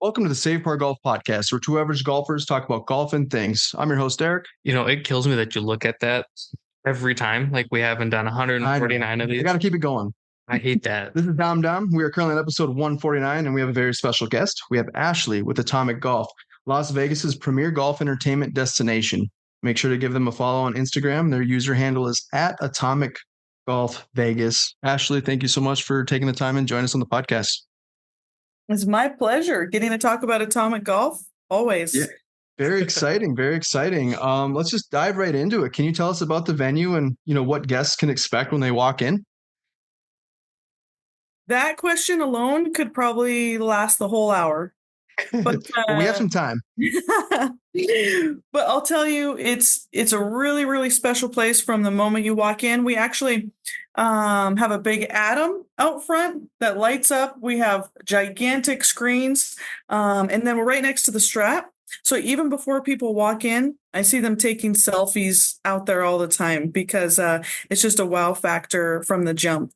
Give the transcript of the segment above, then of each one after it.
Welcome to the Save Par Golf Podcast, where two average golfers talk about golf and things. I'm your host, Eric. It kills me that you look at that every time. Like we haven't done I know. 149 of I these. got to keep it going. I hate that. This is Dom Dom. We are currently on episode 149, and we have a very special guest. We have Ashley with Atomic Golf, Las Vegas's premier golf entertainment destination. Make sure to give them a follow on Instagram. Their user handle is at Atomic Golf Vegas. Ashley, thank you so much for taking the time and joining us on the podcast. It's my pleasure getting to talk about Atomic Golf. Always. Yeah. Very exciting. Very exciting. Let's just dive right into it. Can you tell us about the venue and, what guests can expect when they walk in? That question alone could probably last the whole hour. But we have some time. But I'll tell you, it's a really, really special place from the moment you walk in. We actually have a big Atom out front that lights up. We have gigantic screens, and then we're right next to the Strap. So even before people walk in, I see them taking selfies out there all the time because it's just a wow factor from the jump.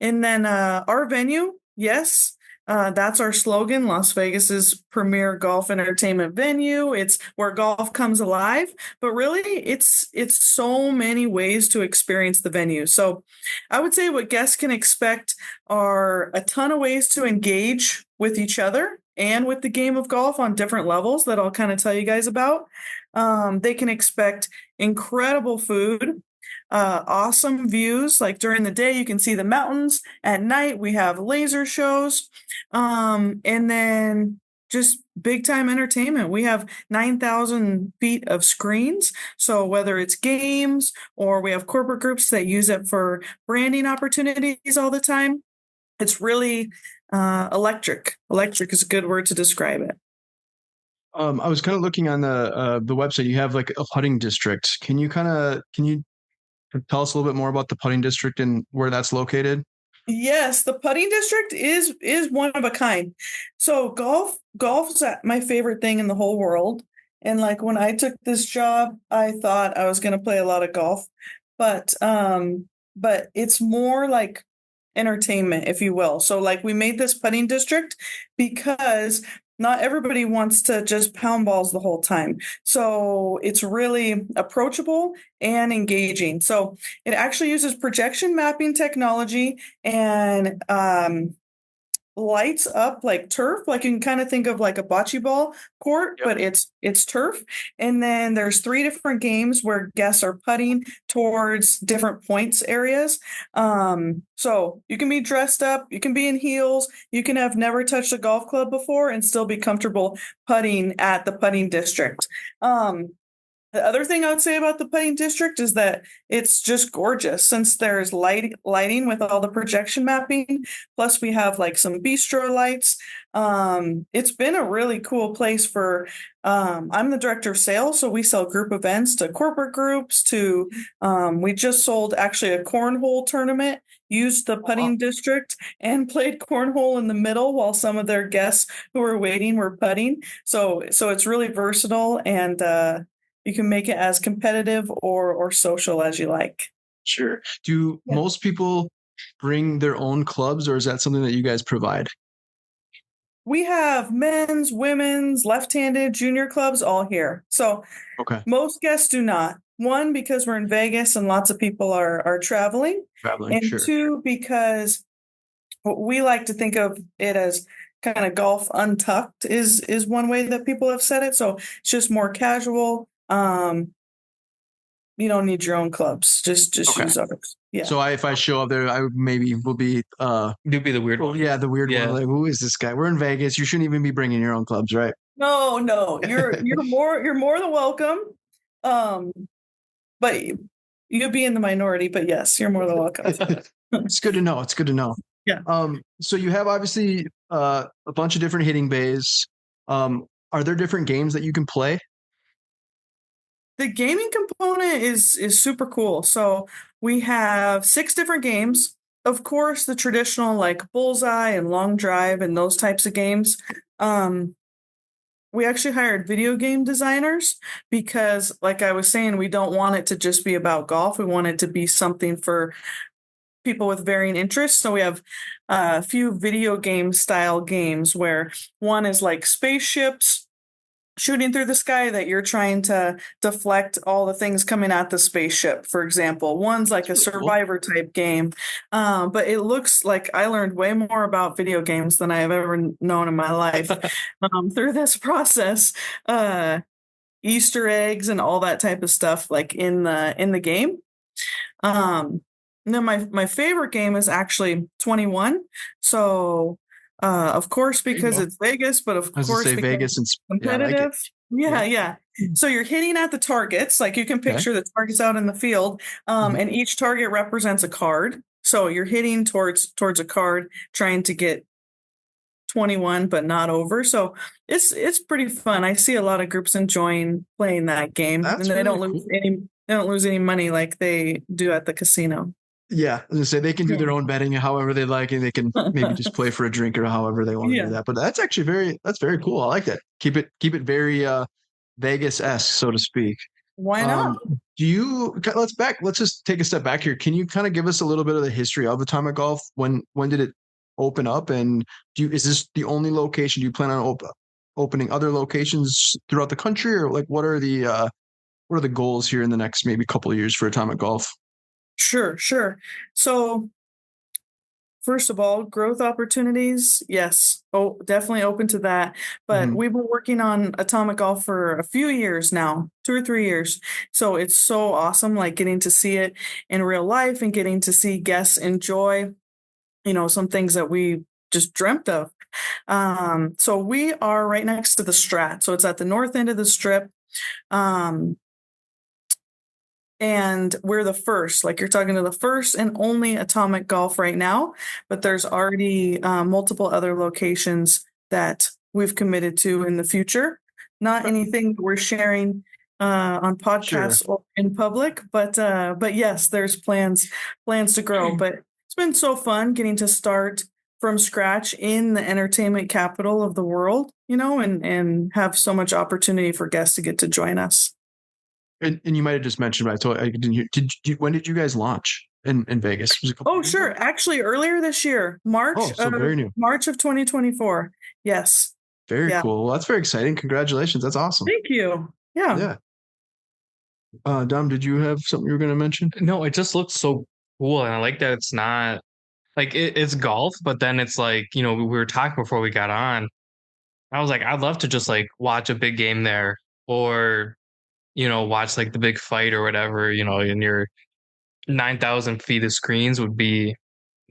And then our venue, yes, that's our slogan, Las Vegas's premier golf entertainment venue. It's where golf comes alive, but really it's so many ways to experience the venue. So I would say what guests can expect are a ton of ways to engage with each other and with the game of golf on different levels that I'll kind of tell you guys about. They can expect incredible food, awesome views. Like during the day, you can see the mountains. At night, we have laser shows. And then just big time entertainment. We have 9,000 feet of screens. So whether it's games or we have corporate groups that use it for branding opportunities all the time, it's really electric. Electric is a good word to describe it. I was kind of looking on the website. You have like a putting district. Can you tell us a little bit more about the putting district and where that's located? Yes, the putting district is one of a kind. So golf's my favorite thing in the whole world. And like when I took this job, I thought I was going to play a lot of golf, but it's more like entertainment, if you will. So like we made this putting district because not everybody wants to just pound balls the whole time. So it's really approachable and engaging. So it actually uses projection mapping technology and lights up like turf. Like you can kind of think of like a bocce ball court, but it's turf. And then there's 3 different games where guests are putting towards different points areas. So you can be dressed up, you can be in heels, you can have never touched a golf club before and still be comfortable putting at the putting district. The other thing I would say about the putting district is that it's just gorgeous since there's lighting with all the projection mapping. Plus we have like some bistro lights. It's been a really cool place for, I'm the director of sales. So we sell group events to corporate groups we just sold actually a cornhole tournament, used the putting district and played cornhole in the middle while some of their guests who were waiting were putting. So it's really versatile and, you can make it as competitive or social as you like. Sure. Do most people bring their own clubs, or is that something that you guys provide? We have men's, women's, left-handed, junior clubs all here. So most guests do not. 1, because we're in Vegas and lots of people are traveling. And sure. 2, because we like to think of it as kind of golf untucked is one way that people have said it. So it's just more casual. You don't need your own clubs. Just use others. Yeah. So if I show up there, I maybe will be You'd be the weird one. Yeah, the weird one. Like, who is this guy? We're in Vegas. You shouldn't even be bringing your own clubs, right? No. You're more than welcome. But you'd be in the minority. But yes, you're more than welcome. It's good to know. It's good to know. Yeah. So you have obviously a bunch of different hitting bays. Are there different games that you can play? The gaming component is super cool. So we have 6 different games. Of course, the traditional like bullseye and long drive and those types of games. We actually hired video game designers because, like I was saying, we don't want it to just be about golf. We want it to be something for people with varying interests. So we have a few video game style games where one is like spaceships shooting through the sky that you're trying to deflect all the things coming at the spaceship, for example. One's like a That's really cool. survivor type game. But it looks like I learned way more about video games than I have ever known in my life through this process. Easter eggs and all that type of stuff like in the game. Then my favorite game is actually 21. So of course, There you because go. it's Vegas, but of I was gonna course say because Vegas and yeah, I like it. competitive. Yeah, Yeah. yeah. So you're hitting at the targets, like you can Okay. picture the targets out in the field, Mhm. and each target represents a card. So you're hitting towards a card, trying to get 21, but not over. So it's pretty fun. I see a lot of groups enjoying playing that game, That's and they really don't lose cool. any money like they do at the casino. Yeah, I was gonna say they can do their own betting however they like, and they can maybe just play for a drink or however they want to Yeah. do that. But that's actually that's very cool. I like that. Keep it very Vegas-esque, so to speak. Why not? Let's just take a step back here. Can you kind of give us a little bit of the history of Atomic Golf? When did it open up, and is this the only location? Do you plan on opening other locations throughout the country, or like what are the goals here in the next maybe couple of years for Atomic Golf? Sure, sure. So first of all, growth opportunities, yes. Oh, definitely open to that. But Mhm. we've been working on Atomic Golf for a few years now, 2 or 3 years. So it's so awesome, like getting to see it in real life and getting to see guests enjoy, some things that we just dreamt of. So we are right next to the Strat. So it's at the north end of the strip. Um, and we're the first, like you're talking to the first and only Atomic Golf right now, but there's already multiple other locations that we've committed to in the future. Not anything that we're sharing on Sure. podcasts or in public, but yes, there's plans to grow. But it's been so fun getting to start from scratch in the entertainment capital of the world, and have so much opportunity for guests to get to join us. And you might have just mentioned, but I didn't hear. When did you guys launch in Vegas? Was it a couple Oh, years ago? sure. Actually, earlier this year, Oh, so very new. March of 2024. Yes. Very Yeah. cool. Well, that's very exciting. Congratulations. That's awesome. Thank you. Yeah. Yeah. Dom, did you have something you were going to mention? No, it just looks so cool, and I like that it's not like it's golf, but then it's like we were talking before we got on. I was like, I'd love to just like watch a big game there, or watch like the big fight or whatever. In your 9,000 feet of screens would be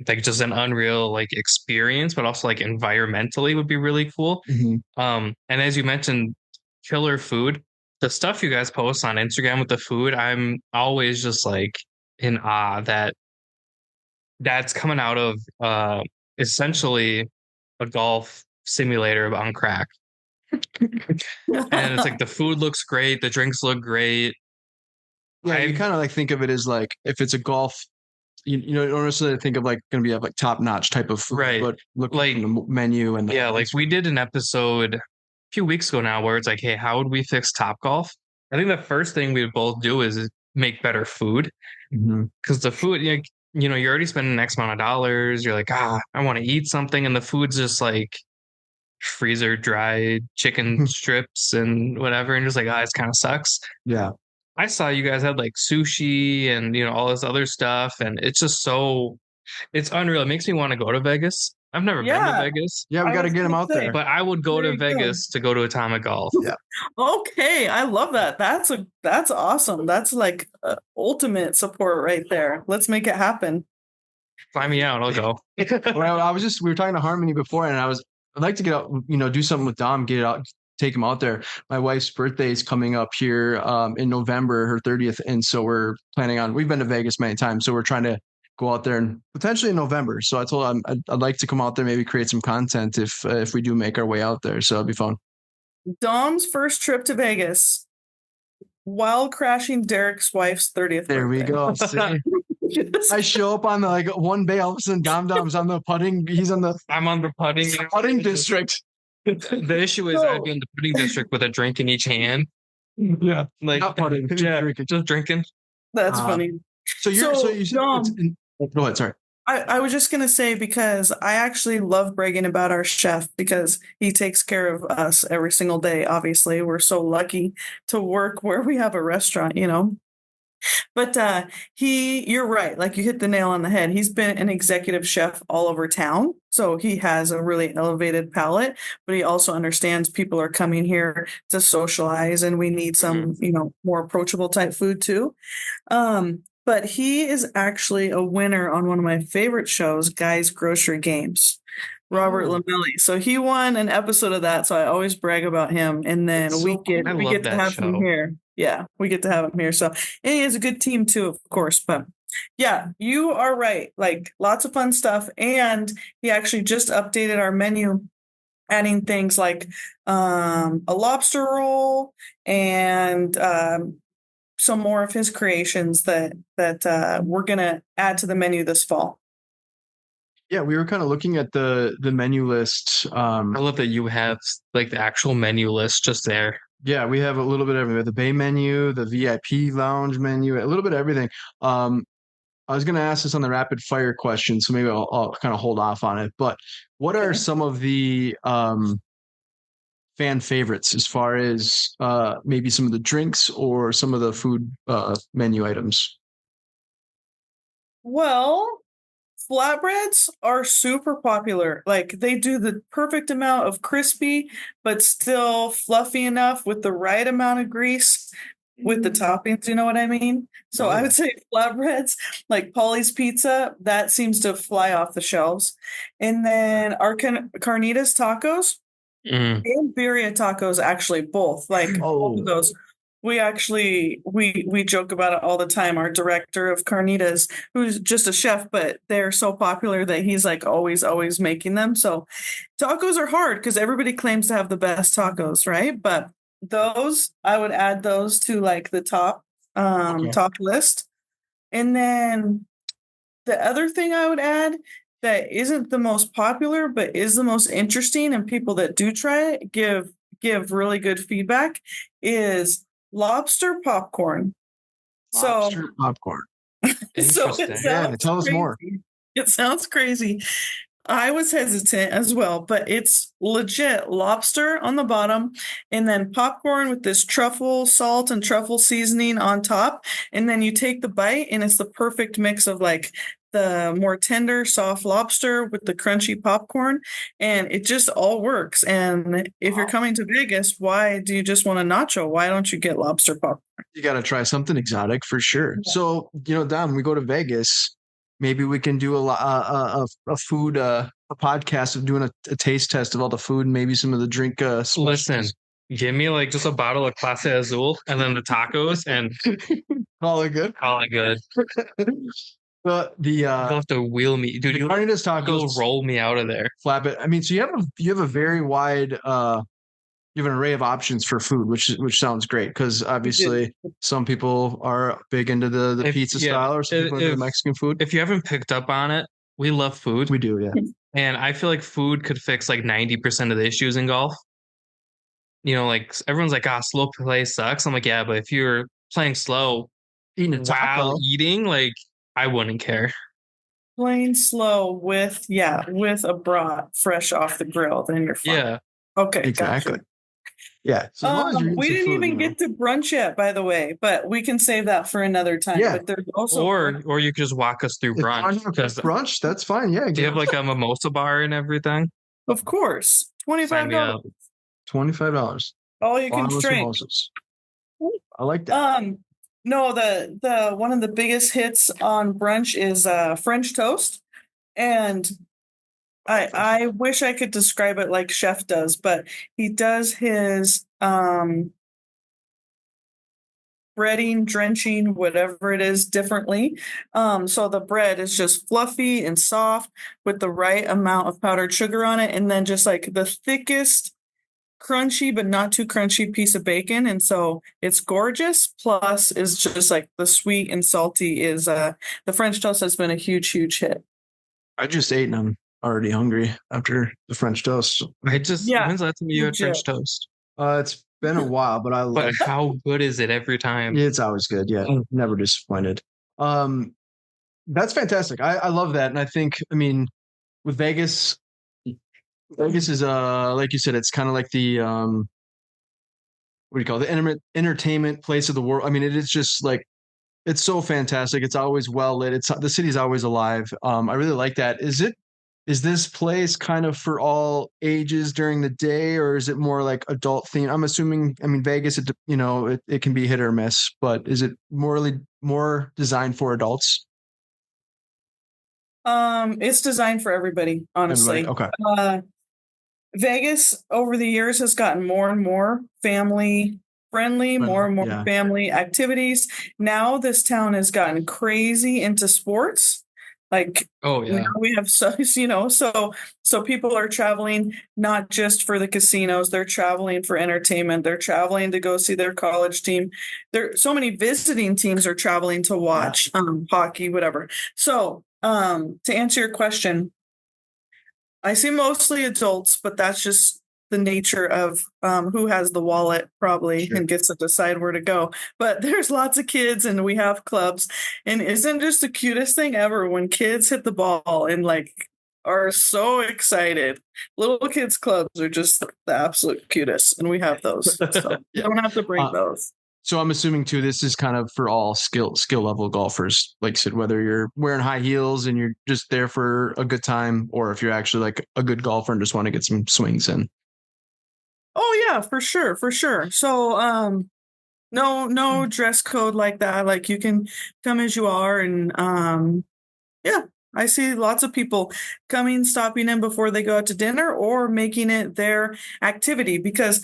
like just an unreal like experience, but also like environmentally would be really cool. Mhm. And as you mentioned, killer food. The stuff you guys post on Instagram with the food, I'm always just like in awe that that's coming out of essentially a golf simulator on crack. And it's like the food looks great, the drinks look great. Yeah, you kind of like think of it as like if it's a golf, you don't necessarily think of like going to be like top notch type of food, Right. but look Like- like the menu and Yeah, like we did an episode a few weeks ago now where it's like, hey, how would we fix Topgolf? I think the first thing we would both do is make better food, Mhm. because the food, you're already spending X amount of dollars. You're like, I want to eat something, and the food's just like freezer dried chicken strips and whatever, and just like, this kind of sucks. Yeah. I saw you guys had like sushi and all this other stuff, and it's just it's unreal. It makes me want to go to Vegas. I've never been to Yeah. Vegas, Yeah, we I got to was get them gonna out say, there. but I would go There to you go. Vegas to go to Atomic Golf. Okay, I love that. That's awesome. That's like ultimate support right there. Let's make it happen. Fly me out, I'll go. Well, we were talking to Harmony before, and I'd like to get out, do something with Dom, get it out, take him out there. My wife's birthday is coming up here in November, her 30th. And so we've been to Vegas many times. So we're trying to go out there and potentially in November. So I told him I'd like to come out there, maybe create some content if we do make our way out there. So it'll be fun. Dom's first trip to Vegas while crashing Derek's wife's 30th There we birthday. go. See? I show up on the like one bay, all of a sudden Dom's on the putting. He's on the I'm on the putting district. The issue is I'd be in the putting district with a drink in each hand. Yeah. Like, Not putting, yeah, drinking. just drinking. That's funny. So you said Dom, go ahead, sorry. I was just gonna say because I actually love bragging about our chef because he takes care of us every single day. Obviously, we're so lucky to work where we have a restaurant, you know. But you're right. Like you hit the nail on the head. He's been an executive chef all over town. So he has a really elevated palate, but he also understands people are coming here to socialize and we need some, more approachable type food too. But he is actually a winner on one of my favorite shows, Guy's Grocery Games. Robert Oh. Lamelli. So he won an episode of that. So I always brag about him. And then That's we so cool. get I we love get to that have him show. here. Yeah, we get to have him here. So and he has a good team too, of course. But yeah, you are right. Like lots of fun stuff. And he actually just updated our menu, adding things like a lobster roll and some more of his creations that we're gonna add to the menu this fall. Yeah, we were kind of looking at the menu list. I love that you have like the actual menu list just there. Yeah, we have a little bit of everything. The Bay menu, the VIP lounge menu, a little bit of everything. I was going to ask this on the rapid fire question, so maybe I'll kind of hold off on it. But what are Okay. some of the fan favorites as far as maybe some of the drinks or some of the food menu items? Well, flatbreads are super popular. Like they do the perfect amount of crispy, but still fluffy enough with the right amount of grease with the toppings. You know what I mean? So Oh, I yeah. would say flatbreads, like Polly's Pizza, that seems to fly off the shelves. And then our carnitas tacos Mm. and birria tacos, actually both. Like both of Oh, those. We actually we joke about it all the time. Our director of carnitas, who's just a chef, but they're so popular that he's like always making them. So tacos are hard because everybody claims to have the best tacos, right? But those I would add those to like the okay. top list. And then the other thing I would add that isn't the most popular but is the most interesting and people that do try it give really good feedback is lobster popcorn. So Lobster popcorn. so it Interesting. Yeah, sounds tell us more. crazy. It sounds crazy. I was hesitant as well, but it's legit lobster on the bottom and then popcorn with this truffle salt and truffle seasoning on top. And then you take the bite, and it's the perfect mix of like the more tender, soft lobster with the crunchy popcorn. And it just all works. And if you're Wow. coming to Vegas, why do you just want a nacho? Why don't you get lobster popcorn? You got to try something exotic for sure. So, Dom, we go to Vegas. Maybe we can do a food a podcast of doing a taste test of all the food and maybe some of the drink. Listen, give me like just a bottle of Clase Azul and then the tacos and All are good. call it good. The You'll have to wheel me, dude. You'll carnitas tacos roll me out of there. flap it. I mean, so you have a very wide you have an array of options for food, which sounds great because obviously some people are big into the pizza style or some people into the Mexican food. If you haven't picked up on it, we love food. We do, yeah. And I feel like food could fix like 90% of the issues in golf. Like everyone's like, slow play sucks. I'm like, yeah, but if you're playing slow Eating a taco. while eating, like I wouldn't care. Plain slow with a brat fresh off the grill, then you're fine. Yeah. Okay, Exactly. gotcha. Yeah. So as long as you're eating We some didn't food, even get to brunch yet, by the way, but we can save that for another time. Yeah. But there's also Or you could just walk us through if you want brunch. to have Because brunch, that's fine. Yeah. do you have like a mimosa bar and everything? of course, Sign me up. $25. $25. All you can Bottomless drink. mimosas. I like that. No, the one of the biggest hits on brunch is French toast, and I wish I could describe it like Chef does, but he does his breading, drenching, whatever it is, differently. So the bread is just fluffy and soft with the right amount of powdered sugar on it, and then just like the thickest, crunchy but not too crunchy piece of bacon. And so it's gorgeous. Plus, is just like the sweet and salty is the French toast has been a huge hit. I just ate and I'm already hungry after the French toast. When's the last time you had French toast? It's been a while, but I love But it. how good is it every time? It's always good. Yeah. Never disappointed. That's fantastic. I love that. And I think, I mean, with Vegas, Vegas is like you said, it's kind of like the what do you call it? The entertainment place of the world. I mean, it is just like it's so fantastic. It's always well lit. It's the city's always alive. I really like that. Is this place kind of for all ages during the day, or is it more like adult themed? I'm assuming. I mean, Vegas, it can be hit or miss, but is it more designed for adults? It's designed for everybody, honestly. Everybody? Okay. Vegas over the years has gotten more and more family friendly, more and more Yeah. family activities. Now this town has gotten crazy into sports. Like Oh yeah. now we have so people are traveling not just for the casinos, they're traveling for entertainment, they're traveling to go see their college team. There so many visiting teams are traveling to watch hockey, whatever. So to answer your question, I see mostly adults, but that's just the nature of who has the wallet probably Sure. and gets to decide where to go. But there's lots of kids and we have clubs. And isn't just the cutest thing ever when kids hit the ball and like are so excited. Little kids clubs are just the absolute cutest. And we have those. So you don't have to bring those. So I'm assuming too, this is kind of for all skill level golfers. Like I said, whether you're wearing high heels and you're just there for a good time, or if you're actually like a good golfer and just want to get some swings in. Oh yeah, for sure, for sure. So no dress code like that. Like you can come as you are and yeah, I see lots of people coming, stopping in before they go out to dinner or making it their activity because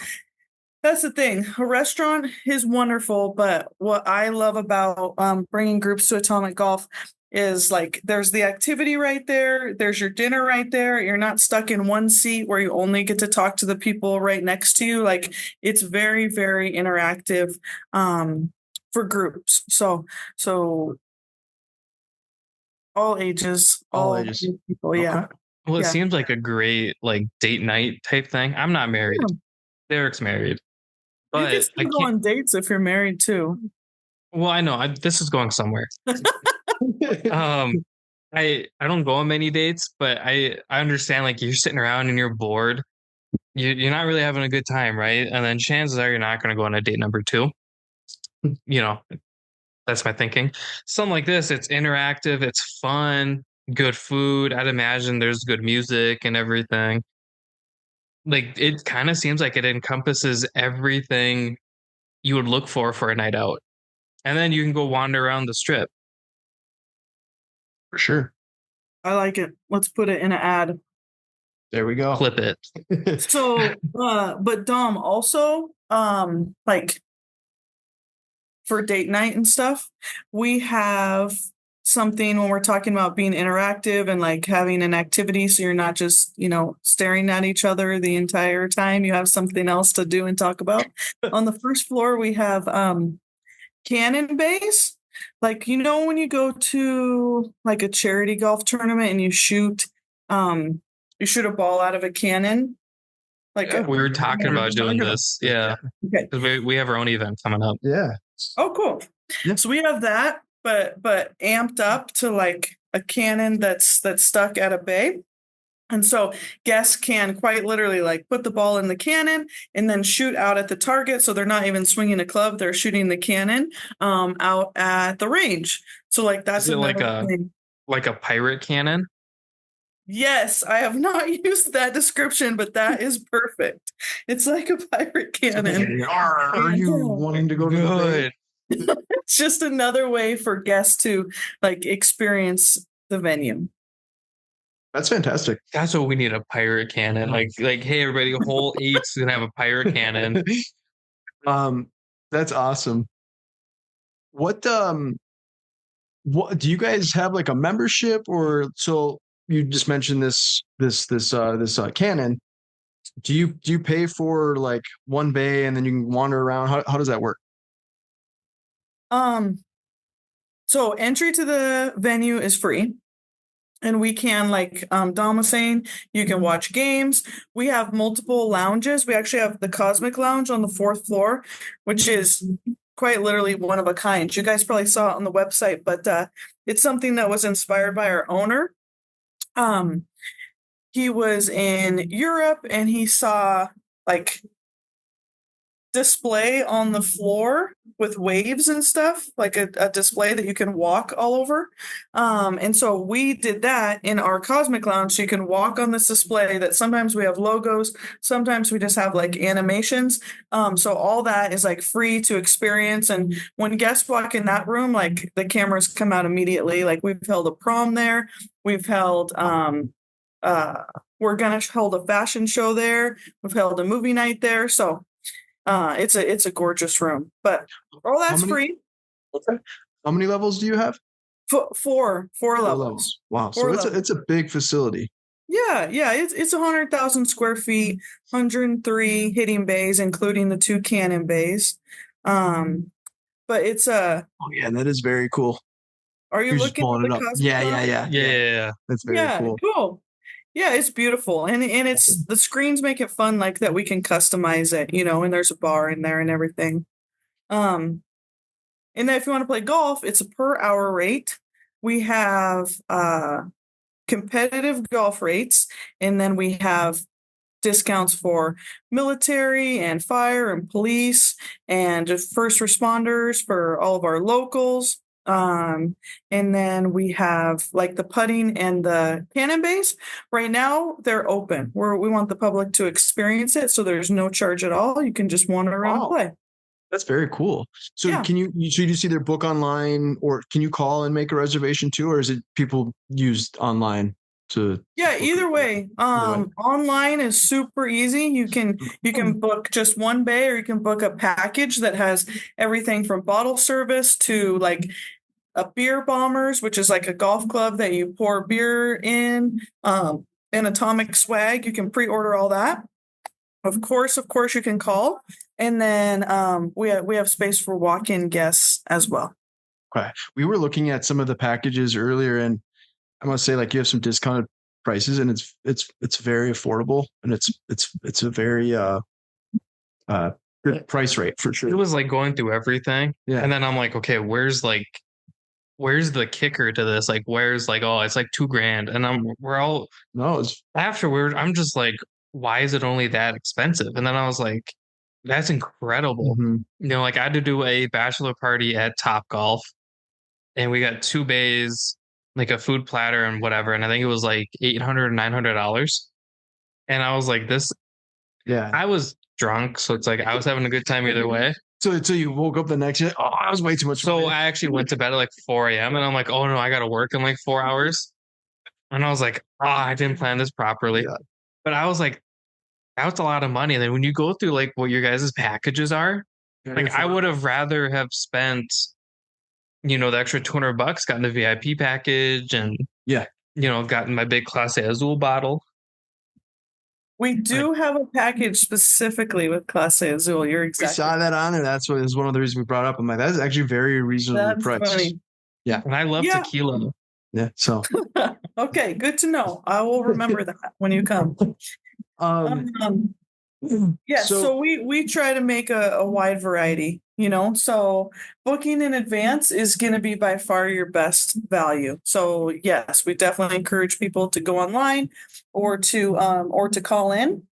that's the thing. A restaurant is wonderful, but what I love about bringing groups to Atomic Golf is like there's the activity right there, there's your dinner right there. You're not stuck in one seat where you only get to talk to the people right next to you. Like it's very, very interactive for groups. So all ages, all ages. people. Yeah. Well, it Yeah. seems like a great like date night type thing. I'm not married. Yeah. Derek's married. You But can I still go can't. on dates if you're married too. Well, I know this is going somewhere. I don't go on many dates, but I understand like you're sitting around and you're bored. You're not really having a good time, right? And then chances are you're not going to go on a date number 2. You know, that's my thinking. Something like this, it's interactive, it's fun, good food. I'd imagine there's good music and everything. Like it kind of seems like it encompasses everything you would look for a night out. And then you can go wander around the strip. For sure. I like it. Let's put it in an ad. There we go. Clip it. So, but Dom, also, like for date night and stuff, we have something when we're talking about being interactive and like having an activity. So you're not just, staring at each other the entire time. You have something else to do and talk about. On the first floor, we have cannon bays. Like, when you go to like a charity golf tournament and you shoot a ball out of a cannon. Like we were talking about doing this. Yeah. Okay. Because we have our own event coming up. Yeah. Oh, cool. Yeah. So we have that, but amped up to like a cannon that's stuck at a bay. And so guests can quite literally like put the ball in the cannon and then shoot out at the target. So they're not even swinging a club. They're shooting the cannon out at the range. So like that's like a pirate cannon. Yes, I have not used that description, but that is perfect. It's like a pirate cannon. Are you wanting to go to the bay? It's just another way for guests to like experience the venue. That's fantastic. That's what we need, a pirate cannon. Like, hey, everybody, hole 8's gonna have a pirate cannon. That's awesome. What do you guys have like a membership or so? You just mentioned this cannon. Do you pay for like one bay and then you can wander around? How does that work? So entry to the venue is free. And we can, like Dom was saying, you can watch games. We have multiple lounges. We actually have the Cosmic Lounge on the 4th floor, which is quite literally one of a kind. You guys probably saw it on the website, but it's something that was inspired by our owner. He was in Europe and he saw like display on the floor with waves and stuff, like a display that you can walk all over. And so we did that in our Cosmic Lounge. So you can walk on this display that sometimes we have logos, sometimes we just have like animations. So all that is like free to experience. And when guests walk in that room, like the cameras come out immediately. Like we've held a prom there. We've held, we're going to hold a fashion show there. We've held a movie night there. So it's a gorgeous room, but all that's free. Okay. How many levels do you have? Four levels. Wow. Four So it's a big facility. Yeah. It's 100,000 square feet, 103 hitting bays, including the 2 cannon bays. But it's oh yeah, that is very cool. Are you looking at the Cosmic Lounge? Yeah. That's very cool. Yeah, it's beautiful. And it's the screens make it fun like that we can customize it, and there's a bar in there and everything. And then if you want to play golf, it's a per hour rate. We have competitive golf rates, and then we have discounts for military and fire and police and first responders for all of our locals. And then we have like the putting and the cannon bays. Right now, they're open. We want the public to experience it, so there's no charge at all. You can just wander around and play. That's very cool. So can you just either book online, or can you call and make a reservation too, or is it people use online to? Yeah, either way. Online is super easy. You can book just one bay, or you can book a package that has everything from bottle service to like a beer bombers, which is like a golf club that you pour beer in, and atomic swag. You can pre-order all that. Of course, you can call, and then we have space for walk-in guests as well. Okay, we were looking at some of the packages earlier, and I must say, like, you have some discounted prices, and it's very affordable, and it's a very good price rate for sure. It was like going through everything, and then I'm like, okay, where's the kicker to this? Like, where's like, oh, it's like $2,000, and afterward, I'm just like, why is it only that expensive? And then I was like, that's incredible. Mm-hmm. Like I had to do a bachelor party at Top Golf, and we got 2 bays, like a food platter and whatever, and I think it was like $800-900. And I was like, this. Yeah, I was drunk, so it's like I was having a good time either way. So you woke up the next day. Oh, that was way too much. So I actually went to bed at like 4 a.m. and I'm like, oh no, I got to work in like 4 hours. And I was like, I didn't plan this properly. Yeah. But I was like, that's a lot of money. And then when you go through like what your guys' packages are, like I would have rather have spent, the extra $200, gotten the VIP package, and gotten my big Clase Azul bottle. We do have a package specifically with Clase Azul. You're exactly. We saw that on there. That's what is one of the reasons we brought up. I'm like, that's actually very reasonably priced. Funny. Yeah, and I love tequila. Yeah, so okay, good to know. I will remember that when you come. So we try to make a wide variety. So booking in advance is going to be by far your best value. So yes, we definitely encourage people to go online or to call in.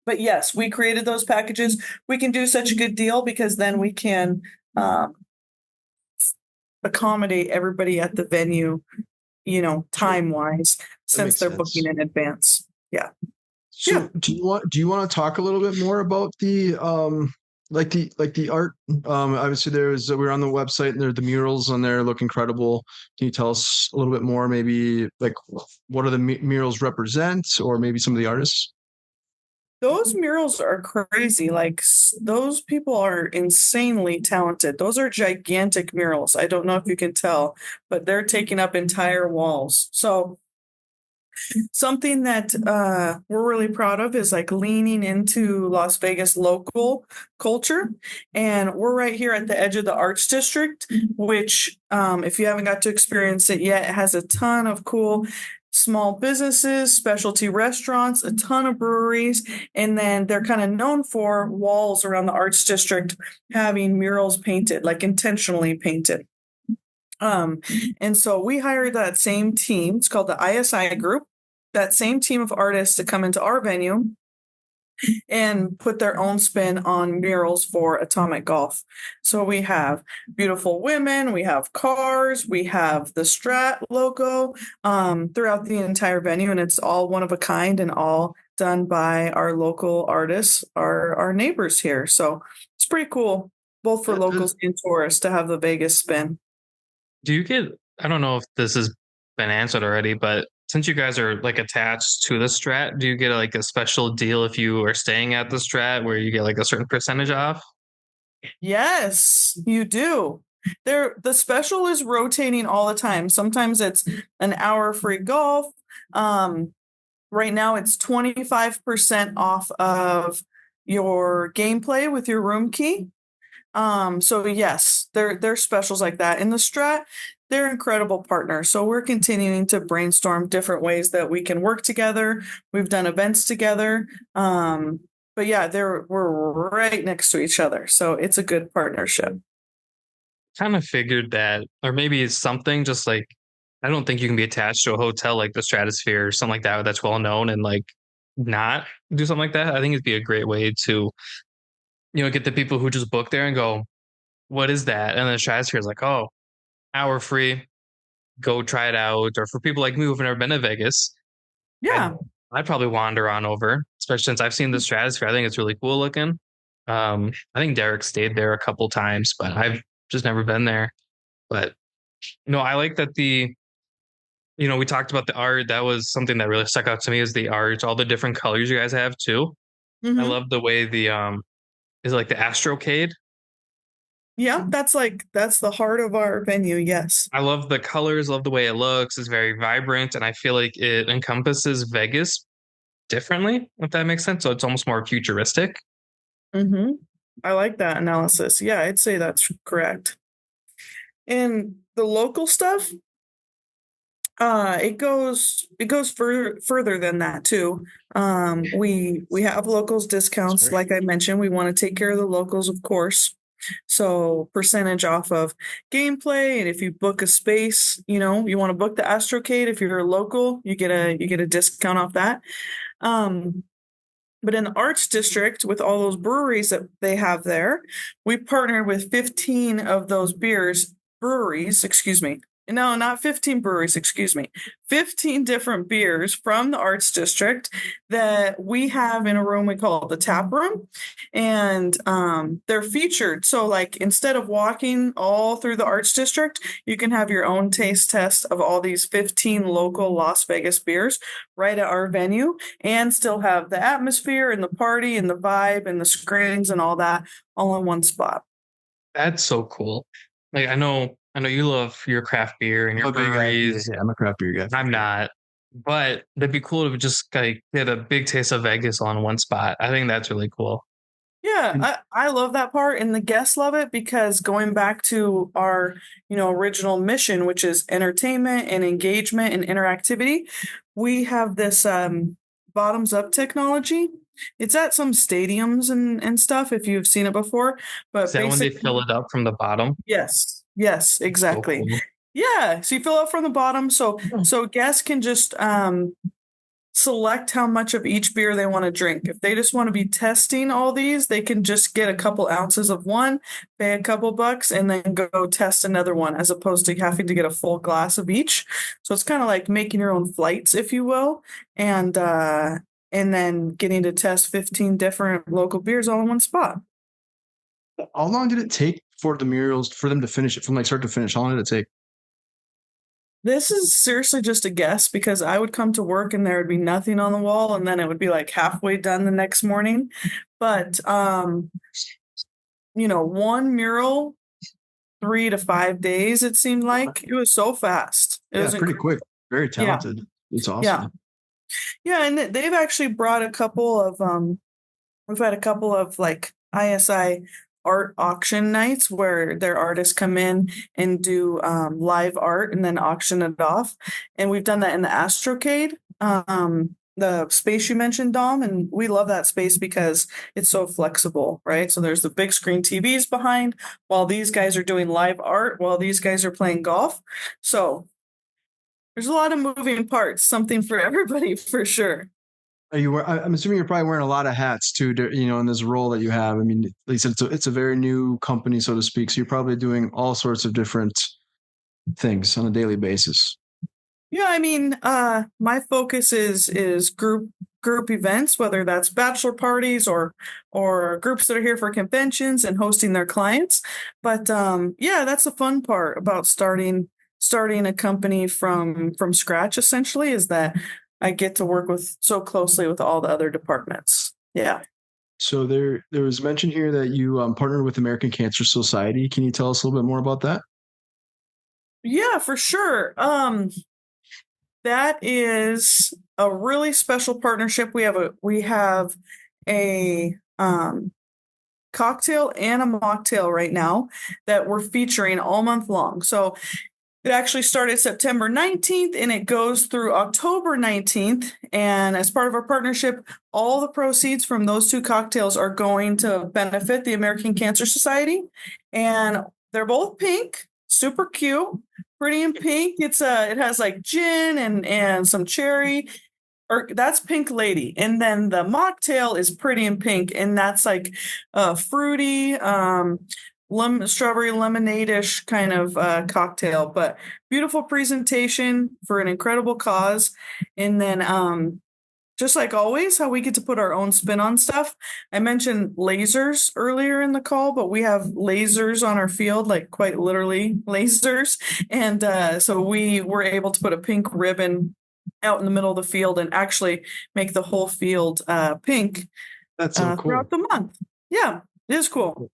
But yes, we created those packages. We can do such a good deal because then we can accommodate everybody at the venue, time wise, since they're booking in advance. Yeah. So do you want to talk a little bit more about the like the art? Obviously we're on the website and the murals on there look incredible. Can you tell us a little bit more, maybe like what do the murals represent, or maybe some of the artists? Those murals are crazy. Like those people are insanely talented. Those are gigantic murals. I don't know if you can tell, but they're taking up entire walls. So something that we're really proud of is like leaning into Las Vegas local culture. And we're right here at the edge of the Arts District, which if you haven't got to experience it yet, it has a ton of cool small businesses, specialty restaurants, a ton of breweries, and then they're kind of known for walls around the Arts District having murals painted, like intentionally painted. And so we hired that same team. It's called the ISI Group. That same team of artists to come into our venue and put their own spin on murals for Atomic Golf. So we have beautiful women, we have cars, we have the Strat logo throughout the entire venue, and it's all one of a kind and all done by our local artists, our neighbors here. So it's pretty cool, both for locals and tourists, to have the Vegas spin. Do you get, I don't know if this has been answered already, but since you guys are like attached to the Strat, do you get like a special deal if you are staying at the Strat where you get like a certain percentage off? Yes, you do. The special is rotating all the time. Sometimes it's an hour free golf. Right now it's 25% off of your gameplay with your room key. So yes, they're specials like that. In the Strat, they're incredible partners. So we're continuing to brainstorm different ways that we can work together. We've done events together. But yeah, we're right next to each other. So it's a good partnership. Kind of figured that, or maybe it's something just like, I don't think you can be attached to a hotel like the Stratosphere or something like that that's well known and like not do something like that. I think it'd be a great way to, get the people who just book there and go, what is that? And then the Stratosphere is like, oh, hour free, go try it out. Or for people like me who've never been to Vegas, Yeah. I'd probably wander on over, especially since I've seen the Stratosphere. I think it's really cool looking. I think Derek stayed there a couple times, but I've just never been there. But I like that we talked about the art. That was something that really stuck out to me, is the art, all the different colors you guys have too. Mm-hmm. I love the way is it like the Astrocade? Yeah, that's the heart of our venue. Yes. I love the colors, love the way it looks. It's very vibrant, and I feel like it encompasses Vegas differently, if that makes sense. So it's almost more futuristic. Mm-hmm. I like that analysis. Yeah, I'd say that's correct. And the local stuff, it goes further than that too. We have locals discounts, like I mentioned. We want to take care of the locals, of course. So percentage off of gameplay, and if you book a space, you want to book the Astrocade. If you're a local, you get a discount off that. But in the Arts District, with all those breweries that they have there, we partnered with 15 of those breweries, excuse me. No, not 15 breweries, excuse me. 15 different beers from the Arts District that we have in a room we call the Tap Room. And they're featured. So like instead of walking all through the Arts District, you can have your own taste test of all these 15 local Las Vegas beers right at our venue, and still have the atmosphere and the party and the vibe and the screens and all that all in one spot. That's so cool. Like I know you love your craft beer and your breweries. Yeah, I'm a craft beer guy. I'm not, but that'd be cool to just like get a big taste of Vegas on one spot. I think that's really cool. Yeah, I love that part, and the guests love it because going back to our, original mission, which is entertainment and engagement and interactivity, we have this bottoms up technology. It's at some stadiums and stuff if you've seen it before. But is that when they fill it up from the bottom? Yes, exactly. So cool. Yeah, so you fill up from the bottom, so guests can just select how much of each beer they want to drink. If they just want to be testing all these, they can just get a couple ounces of one, pay a couple bucks, and then go test another one, as opposed to having to get a full glass of each. So it's kind of like making your own flights, if you will, and then getting to test 15 different local beers all in one spot. How long did it take for the murals, for them to finish it from like start to finish? How long did it take? This is seriously just a guess, because I would come to work and there would be nothing on the wall, and then it would be like halfway done the next morning. But, one mural, 3 to 5 days, it seemed like. It was so fast. It was pretty quick. Very talented. Yeah. It's awesome. Yeah, and they've actually brought a couple of, we've had a couple of like ISI art auction nights where their artists come in and do live art and then auction it off. And we've done that in the Astrocade, the space you mentioned, Dom, and we love that space because it's so flexible, right? So there's the big screen TVs behind while these guys are doing live art, while these guys are playing golf. So there's a lot of moving parts, something for everybody for sure. I'm assuming you're probably wearing a lot of hats too, in this role that you have. I mean, at least it's a very new company, so to speak. So you're probably doing all sorts of different things on a daily basis. Yeah, I mean, my focus is group events, whether that's bachelor parties or groups that are here for conventions and hosting their clients. But yeah, that's the fun part about starting a company from scratch. Essentially, is that I get to work so closely with all the other departments. Yeah. So there was mention here that you partnered with American Cancer Society. Can you tell us a little bit more about that? Yeah, for sure. That is a really special partnership. We have a cocktail and a mocktail right now that we're featuring all month long. So it actually started September 19th and it goes through October 19th. And as part of our partnership, all the proceeds from those two cocktails are going to benefit the American Cancer Society. And they're both pink, super cute, pretty in pink. It has like gin and some cherry. Or that's Pink Lady. And then the mocktail is pretty in pink. And that's like fruity, strawberry lemonade-ish kind of cocktail, but beautiful presentation for an incredible cause. And then just like always, how we get to put our own spin on stuff. I mentioned lasers earlier in the call, but we have lasers on our field, like quite literally lasers. And so we were able to put a pink ribbon out in the middle of the field and actually make the whole field pink. That's so cool. Throughout the month. Yeah, it is cool.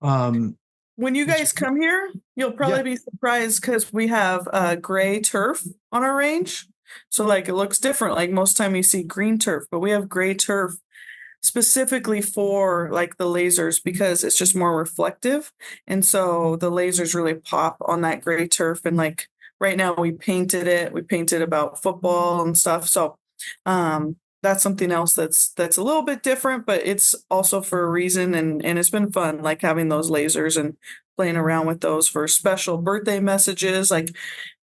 When you guys come here, you'll probably be surprised because we have gray turf on our range. So like it looks different. Like most time you see green turf, but we have gray turf specifically for like the lasers because it's just more reflective. And so the lasers really pop on that gray turf. And like right now we painted it. We painted about football and stuff. So that's something else that's a little bit different, but it's also for a reason. And it's been fun, like having those lasers and playing around with those for special birthday messages. Like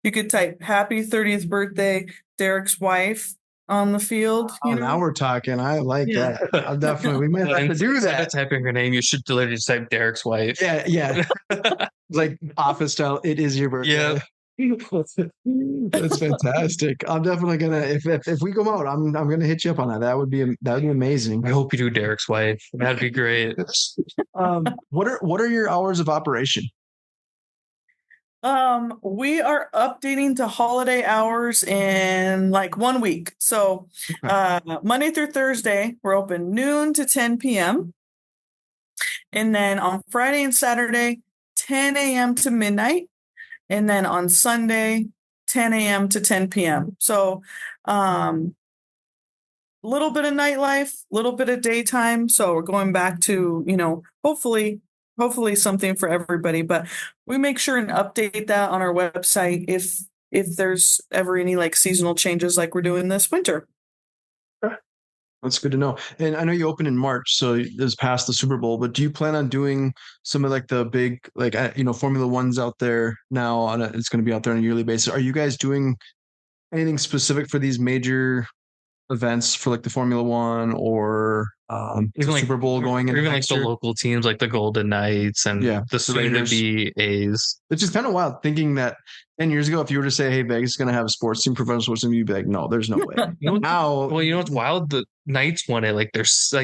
you could type happy 30th birthday, Derek's wife on the field. Now we're talking. I like that. I'll definitely, we might have to do that. Instead of typing her name, you should literally just type Derek's wife. Yeah. Like office style. It is your birthday. Yeah. That's fantastic. I'm definitely gonna if we go out, I'm gonna hit you up on that. That would be amazing. I hope you do Derek's wife. That'd be great. What are your hours of operation? We are updating to holiday hours in like 1 week. So Monday through Thursday, we're open noon to 10 p.m. And then on Friday and Saturday, 10 a.m. to midnight. And then on Sunday, 10 a.m. to 10 p.m. So little bit of nightlife, little bit of daytime. So we're going back to, hopefully something for everybody. But we make sure and update that on our website if there's ever any like seasonal changes like we're doing this winter. That's good to know. And I know you opened in March, so this past the Super Bowl, but do you plan on doing some of like the big, like, Formula One's out there now it's going to be out there on a yearly basis. Are you guys doing anything specific for these major events for like the Formula One or even like Super Bowl going in? Even like the local teams like the Golden Knights and the soon to be A's. It's just kind of wild thinking that 10 years ago, if you were to say, hey, Vegas is going to have a sports team, professional sports team, you'd be like, no, there's no way. Now, well, what's wild? The Knights won it. Like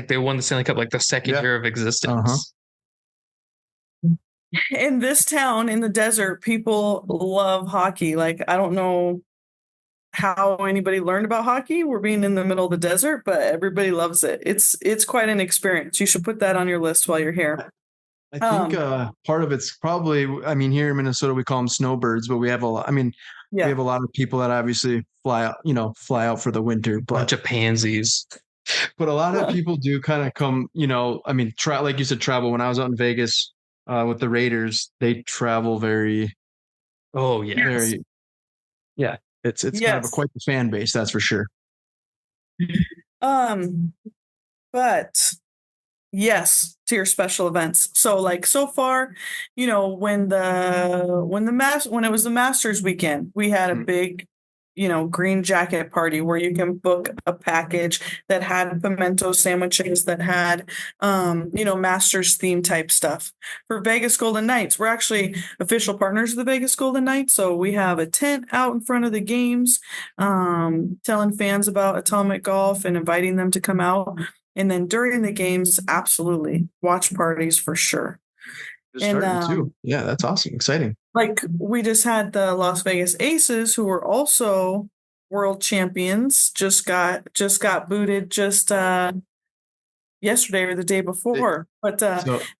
they won the Stanley Cup like the second year of existence. In this town in the desert, people love hockey. Like, I don't know how anybody learned about hockey. We're being in the middle of the desert, but everybody loves it. It's quite an experience. You should put that on your list while you're here. I think part of it's probably, here in Minnesota, we call them snowbirds, but we have a lot, we have a lot of people that obviously fly out for the winter. But bunch of pansies. But a lot of people do kind of come, I mean, like you said, travel. When I was out in Vegas with the Raiders, they travel very, Oh yeah. Yes. yeah. It's kind of Yes. quite the fan base, that's for sure. But yes, to your special events. So like so far, when it was the Masters weekend, we had a big, green jacket party where you can book a package that had pimento sandwiches that had Masters theme type stuff. For Vegas Golden Knights, we're actually official partners of the Vegas Golden Knights, so we have a tent out in front of the games, telling fans about Atomic Golf and inviting them to come out. And then during the games, absolutely watch parties for sure. Just starting too. Yeah, that's awesome. Exciting. Like we just had the Las Vegas Aces, who were also world champions, just got booted yesterday or the day before. But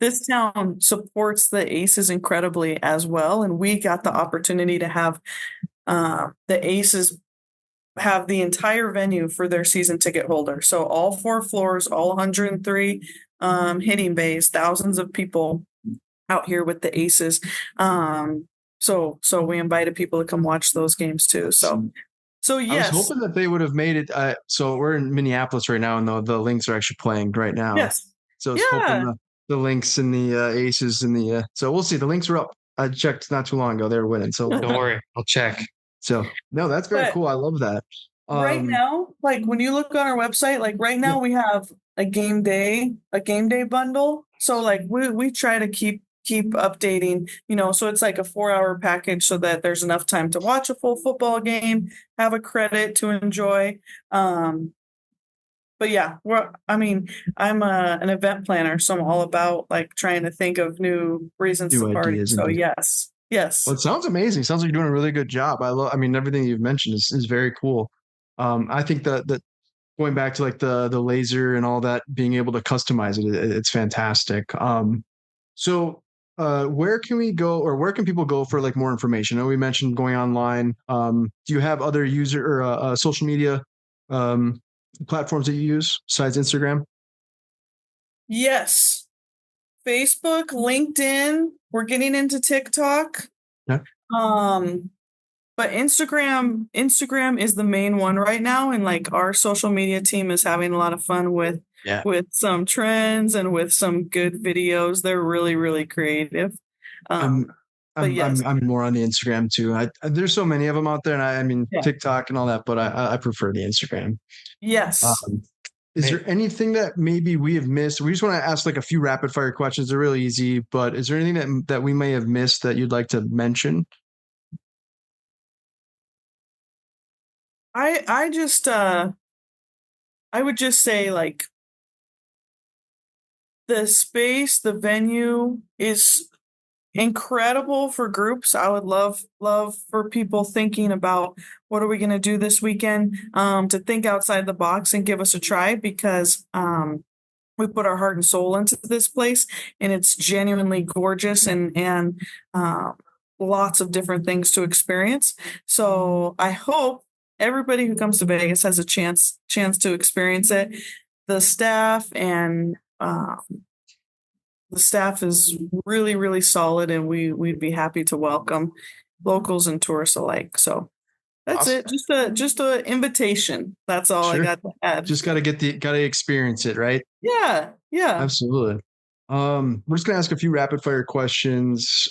this town supports the Aces incredibly as well, and we got the opportunity to have the Aces have the entire venue for their season ticket holder. So all 4 floors, all 103 hitting bays, thousands of people out here with the Aces. So we invited people to come watch those games too. So yes. I was hoping that they would have made it. So we're in Minneapolis right now, and the Lynx are actually playing right now. Yes. So I was hoping the Lynx and the Aces and the so we'll see. The Lynx are up. I checked not too long ago. They were winning. So don't worry, I'll check. So no, that's very cool. I love that. Right now, like when you look on our website, like right now we have a game day bundle. So like we try to keep updating, so it's like a 4-hour package so that there's enough time to watch a full football game, have a credit to enjoy. But yeah, I'm an event planner, so I'm all about like trying to think of new reasons to party. So yes. Well, it sounds amazing. Sounds like you're doing a really good job. I mean, everything you've mentioned is very cool. I think that going back to like the laser and all that, being able to customize it's fantastic. So where can we go, or where can people go for like more information? I know we mentioned going online. Do you have other user or social media platforms that you use besides Instagram? Yes. Facebook, LinkedIn. We're getting into TikTok. Yeah. But Instagram is the main one right now, and like our social media team is having a lot of fun with some trends and with some good videos. They're really, really creative. I'm more on the Instagram too. There's so many of them out there, and I mean TikTok and all that, but I prefer the Instagram. Yes. Is there anything that maybe we have missed? We just want to ask like a few rapid fire questions. They're really easy, but is there anything that we may have missed that you'd like to mention? I would just say like the space, the venue is incredible for groups. I would love for people thinking about what are we going to do this weekend, to think outside the box and give us a try, because we put our heart and soul into this place, and it's genuinely gorgeous and lots of different things to experience. So I hope everybody who comes to Vegas has a chance to experience it. The staff is really, really solid, and we'd be happy to welcome locals and tourists alike. So that's awesome. It. Just a invitation. That's all I got to add. Just got to experience it, right? Yeah. Absolutely. We're just gonna ask a few rapid fire questions.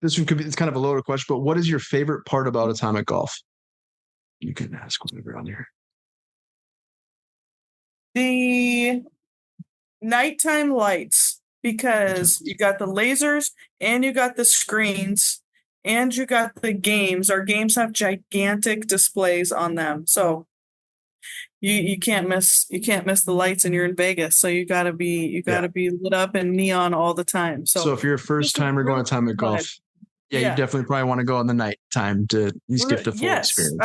This one it's kind of a loaded question, but what is your favorite part about Atomic Golf? You can ask whatever on here. The nighttime lights, because you got the lasers and you got the screens and you got the games. Our games have gigantic displays on them, so you can't miss the lights, and you're in Vegas, so you gotta be lit up and neon all the time. So if you're a first timer going to Atomic Golf, you definitely probably want to go in the night time to at least get the full experience.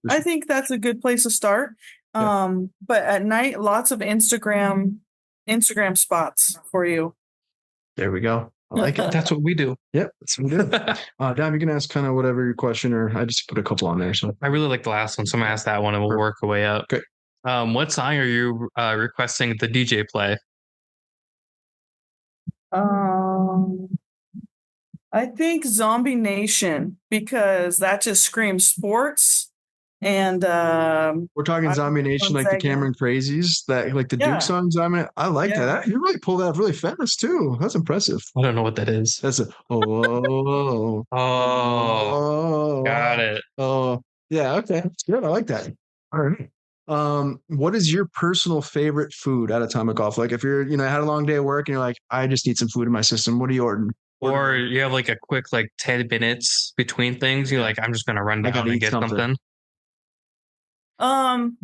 I think that's a good place to start. But at night, lots of Instagram spots for you. There we go. I like it. That's what we do. Yep, that's what we do. Dom, you can ask kind of whatever your question, or I just put a couple on there. So I really like the last one, so I'm gonna ask that one, and we'll work our way up. Okay. What song are you requesting the DJ play? I think Zombie Nation because that just screams sports. And We're talking I'm Zombie Nation, like the Gonzaga. Cameron Crazies, that like the Yeah. Duke songs. I like Yeah. that. You really pulled that up really fast too. That's impressive. I don't know what that is. That's a oh Got it. oh yeah, okay, that's good. I like that. All right. What is your personal favorite food at Atomic Golf? Like if you're, had a long day of work and you're like, I just need some food in my system. What are you ordering? Or you have like a quick 10 minutes between things. You're like, I'm just gonna run I down gotta and eat get something. something. I'm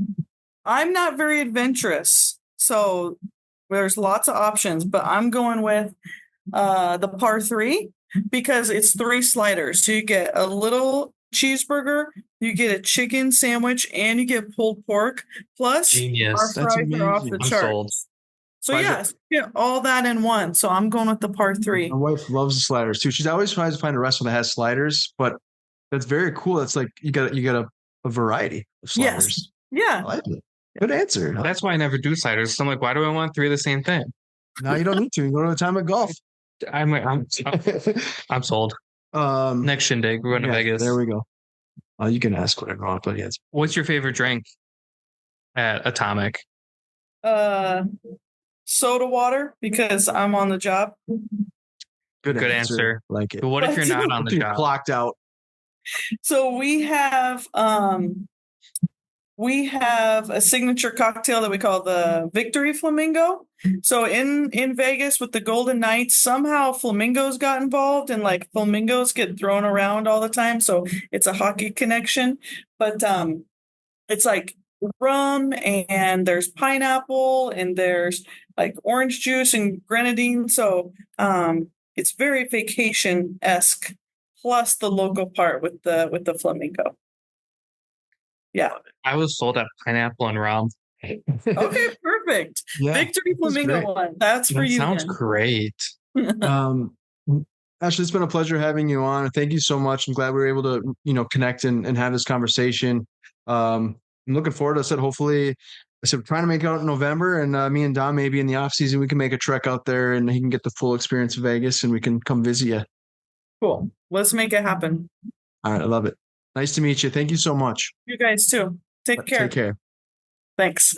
not very adventurous, so there's lots of options, but I'm going with the par 3 because it's 3 sliders. So you get a little cheeseburger, you get a chicken sandwich, and you get pulled pork. Plus, Genius. our That's fries are off amazing. the I'm sold. charts. So Fries are- yes, get all that in one. So I'm going with the par 3. My wife loves the sliders too. She's always trying to find a restaurant that has sliders, but that's very cool. That's like you got a variety of sliders. Yes. Yeah. I like it. Good answer. That's why I never do sliders. So I'm like, why do I want 3 of the same thing? Now you don't need to. You go to Atomic Golf. I'm sold. Next shindig, we're going to Vegas. There we go. You can ask whatever you want, but yes. What's your favorite drink at Atomic? Soda water because I'm on the job. Good answer. Like it. But what if you're not on the job? Clocked out. So we have a signature cocktail that we call the Victory Flamingo. So in Vegas with the Golden Knights, somehow flamingos got involved, and like flamingos get thrown around all the time. So it's a hockey connection, but it's like rum and there's pineapple and there's like orange juice and grenadine. So it's very vacation-esque. Plus the local part with the flamingo. Yeah. I was sold at pineapple and rum. Okay, perfect. Yeah, Victory Flamingo one. That's for that you. Sounds then. great. Ashley, it's been a pleasure having you on. Thank you so much. I'm glad we were able to, connect and have this conversation. I'm looking forward to it. Hopefully, trying to make it out in November, and me and Dom, maybe in the off season, we can make a trek out there and he can get the full experience of Vegas and we can come visit you. Cool. Let's make it happen. All right. I love it. Nice to meet you. Thank you so much. You guys too. Take care. Take care. Thanks.